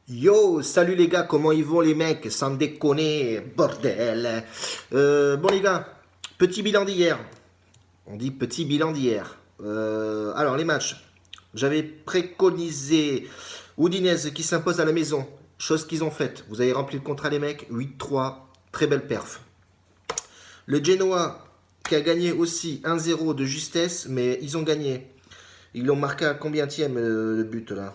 Yo, salut les gars, comment ils vont les mecs? Sans déconner, bordel. Bon les gars, petit bilan d'hier. On dit petit bilan d'hier. Alors les matchs. J'avais préconisé Udinese qui s'impose à la maison. Chose qu'ils ont faite. Vous avez rempli le contrat les mecs. 8-3. Très belle perf. Le Genoa qui a gagné aussi 1-0 de justesse, mais ils ont gagné. Ils l'ont marqué à combienième le but là?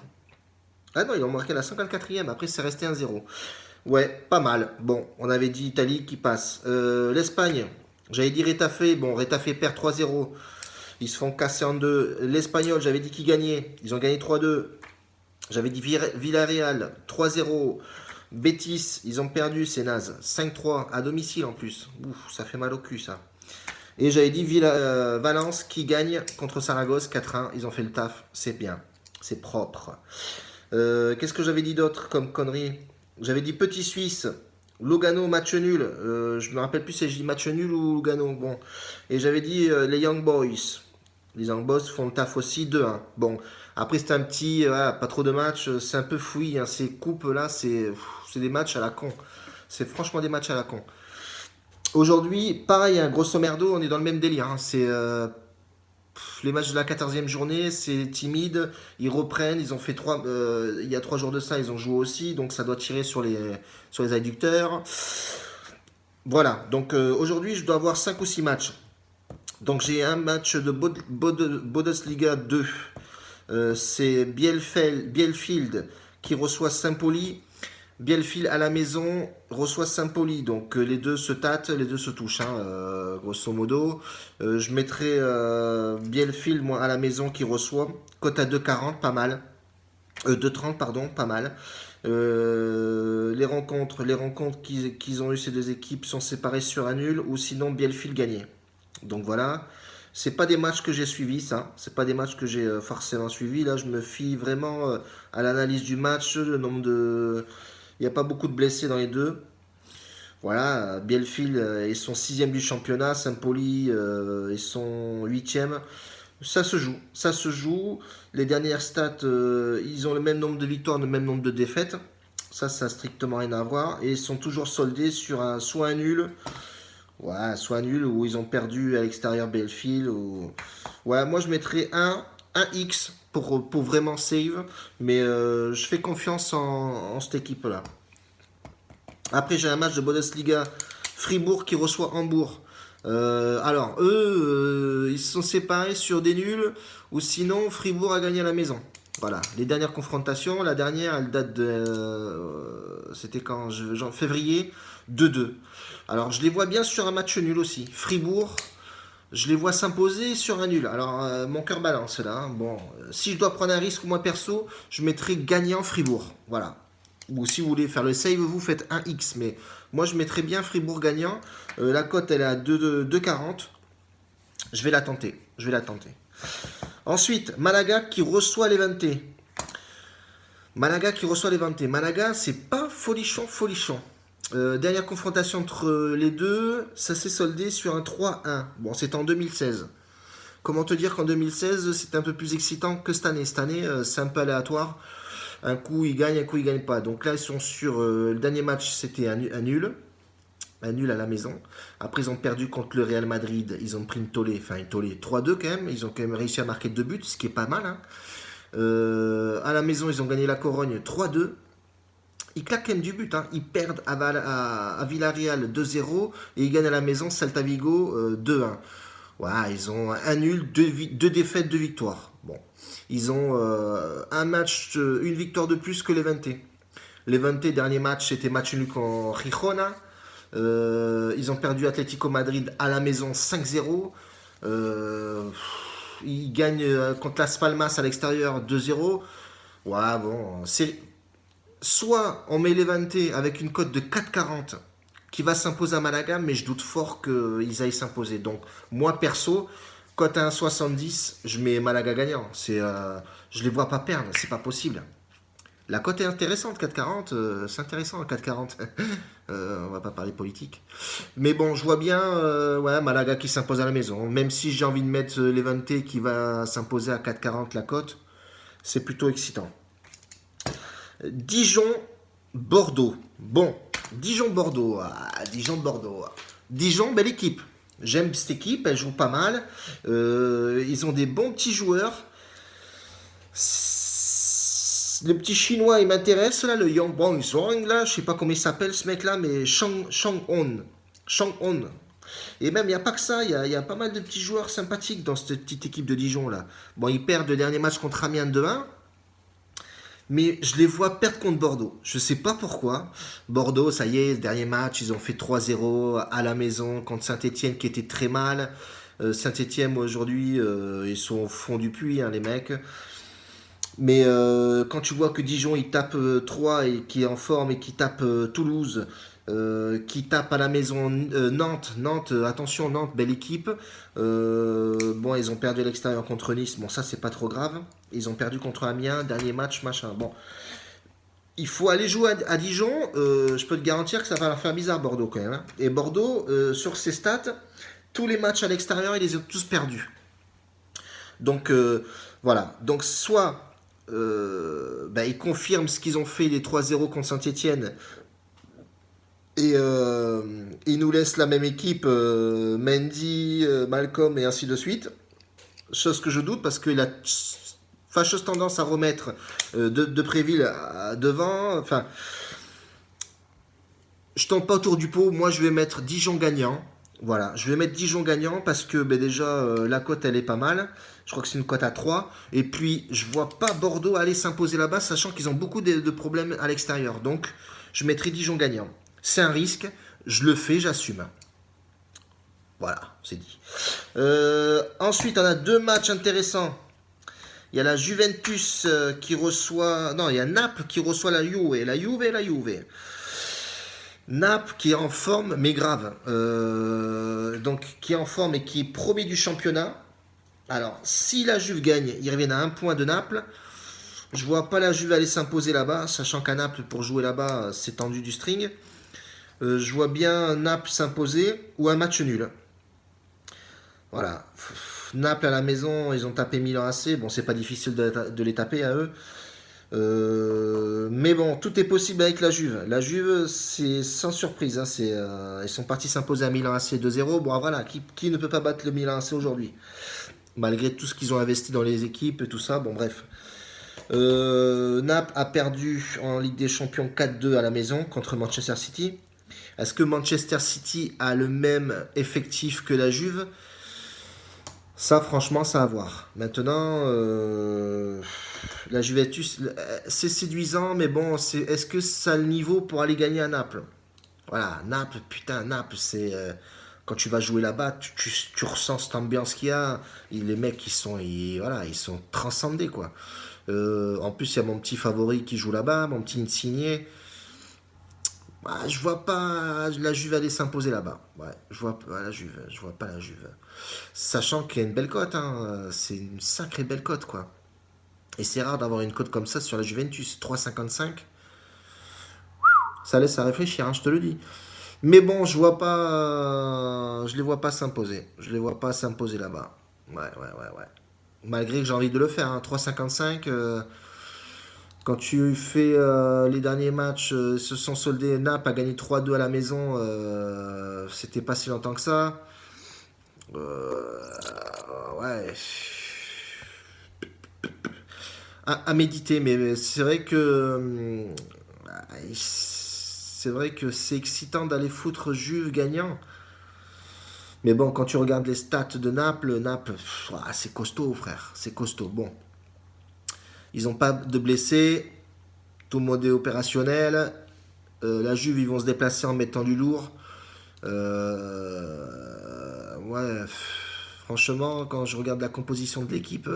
Ah non, ils l'ont marqué à la 54e, après c'est resté 1-0. Ouais, pas mal. Bon, on avait dit Italie qui passe. L'Espagne, j'avais dit Rétafé. Bon, Rétafé perd 3-0. Ils se font casser en deux. L'Espagnol, j'avais dit qu'ils gagnaient. Ils ont gagné 3-2. J'avais dit Villarreal 3-0. Betis, ils ont perdu, c'est naze. 5-3 à domicile en plus. Ouf, ça fait mal au cul ça. Et j'avais dit Valence qui gagne contre Saragosse 4-1. Ils ont fait le taf, c'est bien. C'est propre. Qu'est-ce que j'avais dit d'autre comme connerie? J'avais dit Petit Suisse, Lugano match nul. Je me rappelle plus si j'ai dit match nul ou Lugano. Bon. Et j'avais dit les Young Boys. Les Young Boys font le taf aussi 2-1. Bon. Après c'était un petit, pas trop de matchs. C'est un peu fouillis. Hein. Ces coupes là, c'est des matchs à la con. C'est franchement des matchs à la con. Aujourd'hui, pareil, hein, grosso merdo, on est dans le même délire. Hein. C'est les matchs de la 14e journée, c'est timide. Ils reprennent. Ils ont fait il y a 3 jours de ça, ils ont joué aussi. Donc ça doit tirer sur les adducteurs. Voilà. Donc aujourd'hui, je dois avoir 5 ou 6 matchs. Donc j'ai un match de Bundesliga 2. C'est Bielefeld qui reçoit Saint-Pauli. Bielefeld à la maison reçoit Saint-Pauli, donc les deux se tâtent, les deux se touchent, hein, grosso modo. Je mettrai Bielefeld moi à la maison qui reçoit, cote à 2,40, pas mal. 2,30 pardon, pas mal. Les rencontres qu'ils ont eu ces deux équipes sont séparées sur un nul ou sinon Bielefeld gagné. Donc voilà. C'est pas des matchs que j'ai suivis, ça. C'est pas des matchs que j'ai forcément suivis. Là, je me fie vraiment à l'analyse du match, le nombre de. Il n'y a pas beaucoup de blessés dans les deux. Voilà, Bielefeld est son sixième du championnat, Saint-Pauli est son huitième. Ça se joue, ça se joue. Les dernières stats, ils ont le même nombre de victoires, le même nombre de défaites. Ça a strictement rien à voir. Et ils sont toujours soldés sur soit un nul, ouais, soit nul, ou ils ont perdu à l'extérieur Bielefeld. Ouais, moi je mettrais un X pour vraiment save. Mais je fais confiance en cette équipe-là. Après, j'ai un match de Bundesliga. Fribourg qui reçoit Hambourg. Alors, eux, ils se sont séparés sur des nuls. Ou sinon, Fribourg a gagné à la maison. Voilà, les dernières confrontations. La dernière, elle date de. C'était quand février 2-2. Alors, je les vois bien sur un match nul aussi. Fribourg, je les vois s'imposer sur un nul. Alors, mon cœur balance là. Hein. Bon, si je dois prendre un risque, moi perso, je mettrais gagnant Fribourg. Voilà. Ou si vous voulez faire le save, vous faites un X. Mais moi, je mettrais bien Fribourg gagnant. La cote, elle est à 2,40. Je vais la tenter. Je vais la tenter. Ensuite, Malaga qui reçoit Levante. Malaga qui reçoit Levante. Malaga, c'est pas folichon, folichon. Dernière confrontation entre les deux, ça s'est soldé sur un 3-1. Bon, c'était en 2016. Comment te dire qu'en 2016, c'était un peu plus excitant que cette année. Cette année, c'est un peu aléatoire. Un coup, ils gagnent, un coup, ils gagnent pas. Donc là, ils sont sur le dernier match, c'était un nul. Un nul à la maison. Après, ils ont perdu contre le Real Madrid. Ils ont pris une tollée. Enfin, une tollée 3-2 quand même. Ils ont quand même réussi à marquer 2 buts, ce qui est pas mal. Hein. À la maison, ils ont gagné la Corogne 3-2. Ils claquent quand même du but. Hein. Ils perdent à Villarreal 2-0 et ils gagnent à la maison Celta Vigo 2-1. Ouais, ils ont un nul, deux défaites, deux victoires. Bon, ils ont un match, une victoire de plus que les Levante. Levante, dernier match, c'était match nul contre Gijona. Ils ont perdu Atlético Madrid à la maison 5-0. Ils gagnent contre Las Palmas à l'extérieur 2-0. Ouais, bon, c'est soit on met Levante avec une cote de 4,40 qui va s'imposer à Malaga, mais je doute fort qu'ils aillent s'imposer. Donc, moi perso, cote à 1,70, je mets Malaga gagnant. Je les vois pas perdre, c'est pas possible. La cote est intéressante, 4,40, c'est intéressant, 4,40. On va pas parler politique. Mais bon, je vois bien ouais, Malaga qui s'impose à la maison. Même si j'ai envie de mettre Levante qui va s'imposer à 4,40 la cote, c'est plutôt excitant. Dijon-Bordeaux. Bon, Dijon-Bordeaux. Dijon-Bordeaux. Dijon, belle équipe. J'aime cette équipe, elle joue pas mal. Ils ont des bons petits joueurs. Le petit chinois, il m'intéresse là, le Yang Zhong là, je sais pas comment il s'appelle ce mec là, mais Shang-On. Shang-On. Et même, il n'y a pas que ça, il y a pas mal de petits joueurs sympathiques dans cette petite équipe de Dijon là. Bon, ils perdent le dernier match contre Amiens 2-1, mais je les vois perdre contre Bordeaux. Je sais pas pourquoi. Bordeaux, ça y est, le dernier match, ils ont fait 3-0 à la maison contre Saint-Etienne qui était très mal. Saint-Etienne aujourd'hui, ils sont au fond du puits, hein, les mecs. Mais quand tu vois que Dijon il tape 3 et qui est en forme et qui tape Toulouse, qui tape à la maison Nantes, attention Nantes, belle équipe. Bon, ils ont perdu à l'extérieur contre Nice, bon ça c'est pas trop grave. Ils ont perdu contre Amiens, dernier match, machin. Bon, il faut aller jouer à Dijon, je peux te garantir que ça va leur faire bizarre Bordeaux quand même, hein. Et Bordeaux, sur ses stats, tous les matchs à l'extérieur, ils les ont tous perdus. Donc voilà, donc soit ils confirment ce qu'ils ont fait les 3-0 contre Saint-Etienne et ils nous laissent la même équipe, Mendy, Malcolm et ainsi de suite. Chose que je doute parce qu'il a fâcheuse tendance à remettre de Préville devant. Enfin, je tombe pas autour du pot. Moi, je vais mettre Dijon gagnant. Voilà, je vais mettre Dijon gagnant parce que déjà, la cote, elle est pas mal. Je crois que c'est une cote à 3. Et puis, je vois pas Bordeaux aller s'imposer là-bas, sachant qu'ils ont beaucoup de problèmes à l'extérieur. Donc, je mettrai Dijon gagnant. C'est un risque. Je le fais, j'assume. Voilà, c'est dit. Ensuite, on a deux matchs intéressants. Il y a la Juventus qui reçoit... Non, il y a Naples qui reçoit la Juve. La Juve. Naples qui est en forme, mais grave. Donc, qui est en forme et qui est premier du championnat. Alors, si la Juve gagne, ils reviennent à un point de Naples. Je vois pas la Juve aller s'imposer là-bas, sachant qu'à Naples, pour jouer là-bas, c'est tendu du string. Je vois bien Naples s'imposer ou un match nul. Voilà. Naples à la maison, ils ont tapé Milan AC. Bon, c'est pas difficile de les taper à eux. Mais bon, tout est possible avec la Juve. La Juve, c'est sans surprise, hein, ils sont partis s'imposer à Milan AC 2-0. Bon, voilà, qui ne peut pas battre le Milan AC aujourd'hui? Malgré tout ce qu'ils ont investi dans les équipes et tout ça, bon, bref. Naples a perdu en Ligue des Champions 4-2 à la maison contre Manchester City. Est-ce que Manchester City a le même effectif que la Juve? Ça, franchement, ça à voir. Maintenant, la Juventus, c'est séduisant, mais bon, est-ce que ça a le niveau pour aller gagner à Naples? Voilà, Naples, putain, Naples, c'est... quand tu vas jouer là-bas, tu ressens cette ambiance qu'il y a. Les mecs, voilà, ils sont transcendés, quoi. En plus, il y a mon petit favori qui joue là-bas, mon petit Insigne. Je vois pas la Juve aller s'imposer là-bas. Ouais, je vois pas la Juve. Je vois pas la Juve. Sachant qu'il y a une belle cote, hein. C'est une sacrée belle cote, quoi. Et c'est rare d'avoir une cote comme ça sur la Juventus. 3,55. Ça laisse à réfléchir, hein, je te le dis. Mais bon, je les vois pas s'imposer. Je les vois pas s'imposer là-bas. Ouais. Malgré que j'ai envie de le faire, hein. 3,55. Quand tu fais les derniers matchs, se sont soldés. Naples a gagné 3-2 à la maison. C'était pas si longtemps que ça. Ouais. À méditer, mais c'est vrai que c'est excitant d'aller foutre Juve gagnant. Mais bon, quand tu regardes les stats de Naples, c'est costaud, frère. C'est costaud. Bon. Ils n'ont pas de blessés. Tout le monde est opérationnel. La Juve, ils vont se déplacer en mettant du lourd. Ouais. Franchement, quand je regarde la composition de l'équipe,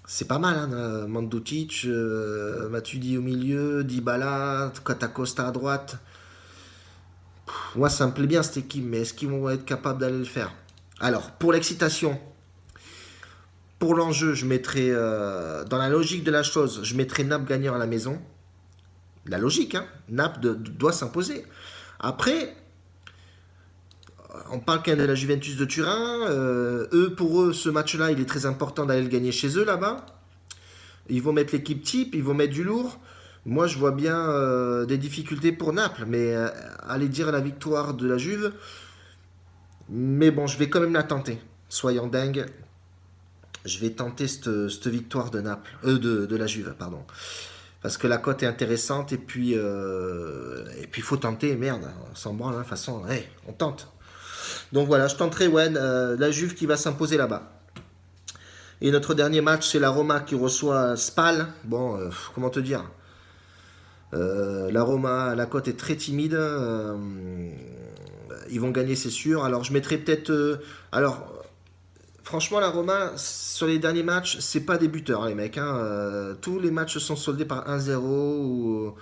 c'est pas mal. Hein. Mandzukic, Matuidi au milieu, Dybala, Costa à droite. Moi, ça me plaît bien cette équipe, mais est-ce qu'ils vont être capables d'aller le faire? Alors, pour l'excitation, pour l'enjeu, je mettrai, dans la logique de la chose, je mettrai Naples gagnant à la maison. La logique, hein. Naples doit s'imposer. Après, on parle quand même de la Juventus de Turin. Pour eux, ce match-là, il est très important d'aller le gagner chez eux, là-bas. Ils vont mettre l'équipe type, ils vont mettre du lourd. Moi, je vois bien des difficultés pour Naples, mais aller dire la victoire de la Juve. Mais bon, je vais quand même la tenter. Soyons dingues, je vais tenter cette victoire de Naples, de la Juve, pardon. Parce que la cote est intéressante et puis faut tenter, merde, on s'en branle, de toute façon, hey, on tente. Donc voilà, je tenterai ouais, la Juve qui va s'imposer là-bas. Et notre dernier match, c'est la Roma qui reçoit Spal. Bon, comment te dire, la Roma, la cote est très timide. Ils vont gagner, c'est sûr. Alors, je mettrai peut-être. Franchement, la Roma, sur les derniers matchs, c'est pas des buteurs, les mecs, hein. Tous les matchs sont soldés par 1-0 ou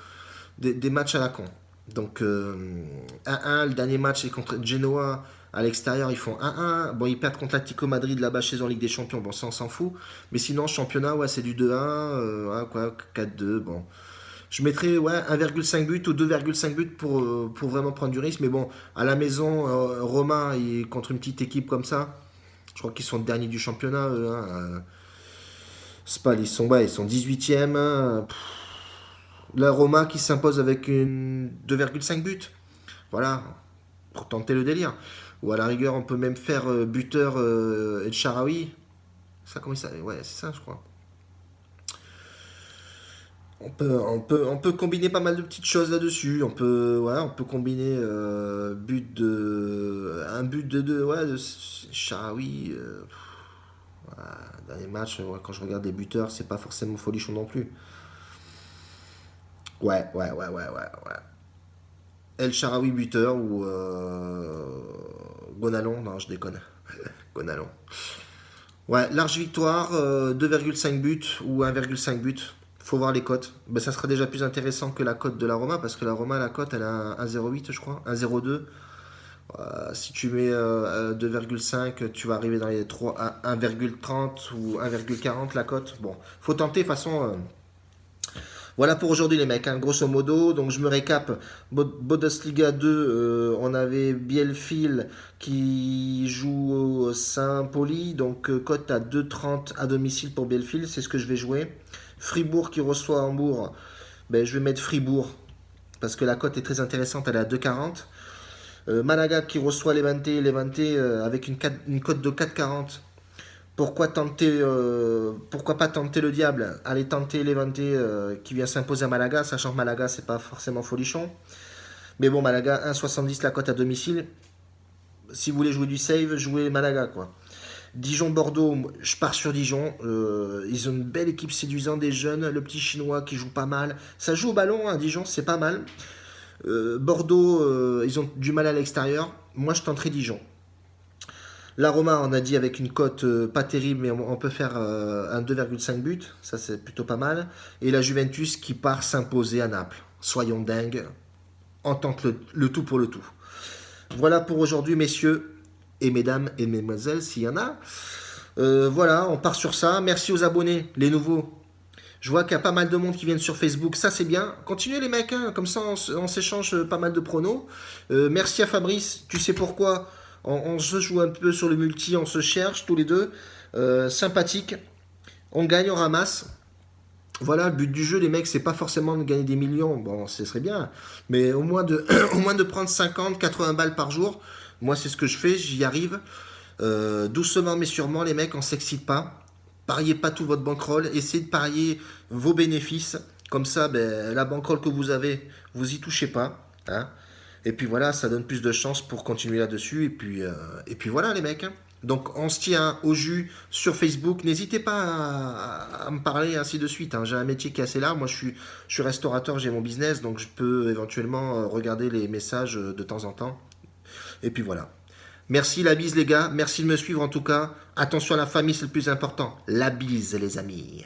des matchs à la con. Donc, 1-1, le dernier match est contre Genoa. À l'extérieur, ils font 1-1. Bon, ils perdent contre l'Atlético Madrid là-bas chez eux en Ligue des Champions. Bon, ça, on s'en fout. Mais sinon, championnat, ouais, c'est du 2-1. Quoi, 4-2. Bon. Je mettrais ouais, 1,5 but ou 2,5 buts pour vraiment prendre du risque. Mais bon, à la maison, Roma, contre une petite équipe comme ça, je crois qu'ils sont derniers du championnat. Eux, hein. Spal, ils sont 18e. Hein. La Roma qui s'impose avec une 2,5 buts. Voilà, pour tenter le délire. Ou à la rigueur, on peut même faire buteur El Shaarawy. Ça, comment il s'appelle? Ouais, c'est ça, je crois. On peut combiner pas mal de petites choses là-dessus. On peut combiner un but de deux, ouais, de Shaarawy. Voilà, dans les matchs, ouais, quand je regarde les buteurs, c'est pas forcément folichon non plus. Ouais. El Shaarawy buteur ou Gonalon, non, je déconne. Gonalon. Ouais, large victoire, 2,5 buts ou 1,5 but. Faut voir les cotes. Ben, ça sera déjà plus intéressant que la cote de la Roma parce que la Roma, la cote, elle a 1,08 je crois, 1,02. Si tu mets 2,5, tu vas arriver dans les 3, à 1,30 ou 1,40 la cote. Bon, faut tenter, de toute façon. Voilà pour aujourd'hui les mecs, hein, grosso modo. Donc je me récap. Bundesliga 2, on avait Bielefeld qui joue au Saint-Pauli. Donc cote à 2,30 à domicile pour Bielefeld, c'est ce que je vais jouer. Fribourg qui reçoit Hambourg, ben, je vais mettre Fribourg parce que la cote est très intéressante, elle est à 2,40. Malaga qui reçoit Levante avec une cote de 4,40. Pourquoi pas tenter le diable? Aller tenter Levante qui vient s'imposer à Malaga, sachant que Malaga c'est pas forcément folichon. Mais bon, Malaga 1,70 la cote à domicile. Si vous voulez jouer du save, jouez Malaga quoi. Dijon-Bordeaux, je pars sur Dijon. Ils ont une belle équipe séduisante des jeunes. Le petit chinois qui joue pas mal. Ça joue au ballon, hein, Dijon, c'est pas mal. Bordeaux, ils ont du mal à l'extérieur. Moi, je tenterai Dijon. La Roma, on a dit avec une cote pas terrible, mais on peut faire un 2,5 but. Ça, c'est plutôt pas mal. Et la Juventus qui part s'imposer à Naples. Soyons dingues. On tente le tout pour le tout. Voilà pour aujourd'hui, messieurs et mesdames et mesdemoiselles, s'il y en a. Voilà, on part sur ça. Merci aux abonnés, les nouveaux. Je vois qu'il y a pas mal de monde qui viennent sur Facebook. Ça, c'est bien. Continuez, les mecs. Hein. Comme ça, on s'échange pas mal de pronos. Merci à Fabrice. Tu sais pourquoi on se joue un peu sur le multi. On se cherche tous les deux. Sympathique. On gagne, on ramasse. Voilà, le but du jeu, les mecs, c'est pas forcément de gagner des millions. Bon, ce serait bien. Mais au moins de prendre 50, 80 balles par jour. Moi, c'est ce que je fais. J'y arrive. Doucement, mais sûrement, les mecs, on s'excite pas. Pariez pas tout votre bankroll, essayez de parier vos bénéfices. Comme ça, ben, la bankroll que vous avez, vous y touchez pas. Hein. Et puis voilà, ça donne plus de chances pour continuer là-dessus. Et puis voilà les mecs. Hein. Donc on se tient au jus sur Facebook. N'hésitez pas à me parler ainsi de suite. Hein. J'ai un métier qui est assez large. Moi je suis restaurateur, j'ai mon business. Donc je peux éventuellement regarder les messages de temps en temps. Et puis voilà. Merci, la bise les gars, merci de me suivre en tout cas. Attention à la famille, c'est le plus important. La bise les amis.